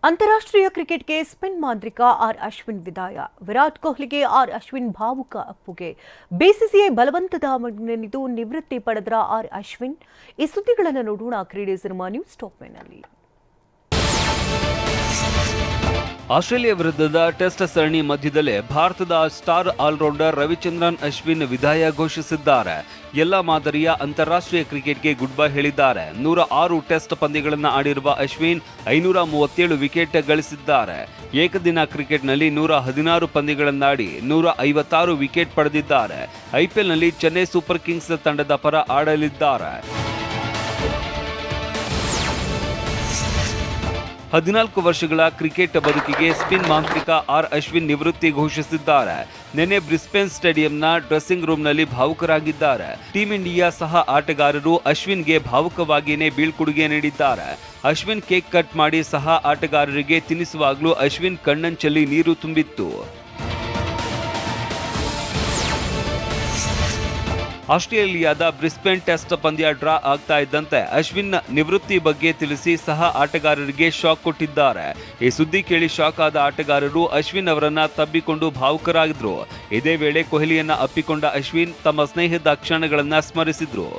ಅಂತಾರಾಷ್ಟ್ರೀಯ ಕ್ರಿಕೆಟ್ಗೆ ಸ್ಪಿನ್ ಮಾಂತ್ರಿಕ ಆರ್ ಅಶ್ವಿನ್ ವಿದಾಯ. ವಿರಾಟ್ ಕೊಹ್ಲಿಗೆ ಆರ್ ಅಶ್ವಿನ್ ಭಾವುಕ ಅಪ್ಪುಗೆ. ಬಿಸಿಸಿಐ ಬಲವಂತದ ಮನೆಯದು ನಿವೃತ್ತಿ ಪಡೆದ್ರ ಆರ್ ಅಶ್ವಿನ್. ಈ ಸುದ್ದಿಗಳನ್ನು ನೋಡೋಣ ಕ್ರೀಡೆ ಸಿನಿಮಾ ನ್ಯೂಸ್ ಟಾಪ್ ನಲ್ಲಿ. ಆಸ್ಟ್ರೇಲಿಯಾ ವಿರುದ್ಧದ ಟೆಸ್ಟ್ ಸರಣಿ ಮಧ್ಯದಲ್ಲೇ ಭಾರತದ ಸ್ಟಾರ್ ಆಲ್ರೌಂಡರ್ ರವಿಚಂದ್ರನ್ ಅಶ್ವಿನ್ ವಿದಾಯ ಘೋಷಿಸಿದ್ದಾರೆ. ಎಲ್ಲ ಮಾದರಿಯ ಅಂತಾರಾಷ್ಟ್ರೀಯ ಕ್ರಿಕೆಟ್ಗೆ ಗುಡ್ ಬೈ ಹೇಳಿದ್ದಾರೆ. 106 ಟೆಸ್ಟ್ ಪಂದ್ಯಗಳನ್ನು ಆಡಿರುವ ಅಶ್ವಿನ್ 537 ವಿಕೆಟ್ ಗಳಿಸಿದ್ದಾರೆ. ಏಕದಿನ ಕ್ರಿಕೆಟ್ನಲ್ಲಿ 116 ಪಂದ್ಯಗಳನ್ನಾಡಿ 156 ವಿಕೆಟ್ ಪಡೆದಿದ್ದಾರೆ. ಐಪಿಎಲ್ನಲ್ಲಿ ಚೆನ್ನೈ ಸೂಪರ್ ಕಿಂಗ್ಸ್ ತಂಡದ ಪರ ಆಡಲಿದ್ದಾರೆ. 14 ವರ್ಷಗಳ ಕ್ರಿಕೆಟ್ ಬದುಕಿಗೆ ಸ್ಪಿನ್ ಮಾಂತ್ರಿಕ ಆರ್ ಅಶ್ವಿನ್ ನಿವೃತ್ತಿ ಘೋಷಿಸಿದ್ದಾರೆ. ನಿನ್ನೆ ಬ್ರಿಸ್ಬೇನ್ ಸ್ಟೇಡಿಯಂನ ಡ್ರೆಸ್ಸಿಂಗ್ ರೂಮ್ನಲ್ಲಿ ಭಾವುಕರಾಗಿದ್ದಾರೆ. ಟೀಂ ಇಂಡಿಯಾ ಸಹ ಆಟಗಾರರು ಅಶ್ವಿನ್ಗೆ ಭಾವುಕವಾಗಿಯೇ ಬೀಳ್ಕೊಡುಗೆ ನೀಡಿದ್ದಾರೆ. ಅಶ್ವಿನ್ ಕೇಕ್ ಕಟ್ ಮಾಡಿ ಸಹ ಆಟಗಾರರಿಗೆ ತಿನ್ನಿಸುವಾಗಲೂ ಅಶ್ವಿನ್ ಕಣ್ಣಂಚಲ್ಲಿ ನೀರು ತುಂಬಿತ್ತು. ಆಸ್ಟ್ರೇಲಿಯಾದ ಬ್ರಿಸ್ಬೇನ್ ಟೆಸ್ಟ್ ಪಂದ್ಯ ಡ್ರಾ ಆಗ್ತಾ ಇದ್ದಂತೆ ಅಶ್ವಿನ್ ನಿವೃತ್ತಿ ಬಗ್ಗೆ ತಿಳಿಸಿ ಸಹ ಆಟಗಾರರಿಗೆ ಶಾಕ್ ಕೊಟ್ಟಿದ್ದಾರೆ. ಈ ಸುದ್ದಿ ಕೇಳಿ ಶಾಕ್ ಆದ ಆಟಗಾರರು ಅಶ್ವಿನ್ ಅವರನ್ನ ತಬ್ಬಿಕೊಂಡು ಭಾವುಕರಾಗಿದ್ರು. ಇದೇ ವೇಳೆ ಕೊಹ್ಲಿಯನ್ನ ಅಪ್ಪಿಕೊಂಡ ಅಶ್ವಿನ್ ತಮ್ಮ ಸ್ನೇಹದ ಕ್ಷಣಗಳನ್ನ ಸ್ಮರಿಸಿದ್ರು.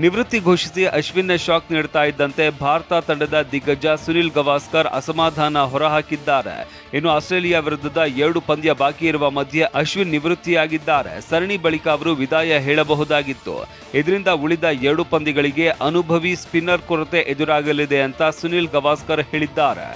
ನಿವೃತ್ತಿ ಘೋಷಿಸಿ ಅಶ್ವಿನ್ ಶಾಕ್ ನೀಡ್ತಾ ಇದ್ದಂತೆ ಭಾರತ ತಂಡದ ದಿಗ್ಗಜ ಸುನಿಲ್ ಗವಾಸ್ಕರ್ ಅಸಮಾಧಾನ ಹೊರಹಾಕಿದ್ದಾರೆ. ಇನ್ನು ಆಸ್ಟ್ರೇಲಿಯಾ ವಿರುದ್ಧದ 2 ಪಂದ್ಯ ಬಾಕಿ ಇರುವ ಮಧ್ಯೆ ಅಶ್ವಿನ್ ನಿವೃತ್ತಿಯಾಗಿದ್ದಾರೆ. ಸರಣಿ ಬಳಿಕ ಅವರು ವಿದಾಯ ಹೇಳಬಹುದಾಗಿತ್ತು. ಇದರಿಂದ ಉಳಿದ 2 ಪಂದ್ಯಗಳಿಗೆ ಅನುಭವಿ ಸ್ಪಿನ್ನರ್ ಕೊರತೆ ಎದುರಾಗಲಿದೆ ಅಂತ ಸುನಿಲ್ ಗವಾಸ್ಕರ್ ಹೇಳಿದ್ದಾರೆ.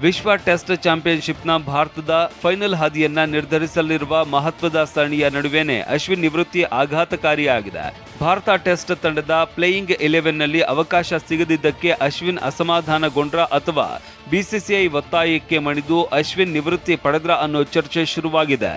ವಿಶ್ವ ಟೆಸ್ಟ್ ಚಾಂಪಿಯನ್ಶಿಪ್ನ ಭಾರತದ ಫೈನಲ್ ಹಾದಿಯನ್ನ ನಿರ್ಧರಿಸಲಿರುವ ಮಹತ್ವದ ಸರಣಿಯ ನಡುವೆನೇ ಅಶ್ವಿನ್ ನಿವೃತ್ತಿ ಆಘಾತಕಾರಿಯಾಗಿದೆ. ಭಾರತ ಟೆಸ್ಟ್ ತಂಡದ ಪ್ಲೇಯಿಂಗ್ 11ನಲ್ಲಿ ಅವಕಾಶ ಸಿಗದಿದ್ದಕ್ಕೆ ಅಶ್ವಿನ್ ಅಸಮಾಧಾನಗೊಂಡ್ರ ಅಥವಾ ಬಿಸಿಸಿಐ ಒತ್ತಾಯಕ್ಕೆ ಮಣಿದು ಅಶ್ವಿನ್ ನಿವೃತ್ತಿ ಪಡೆದ್ರ ಅನ್ನೋ ಚರ್ಚೆ ಶುರುವಾಗಿದೆ.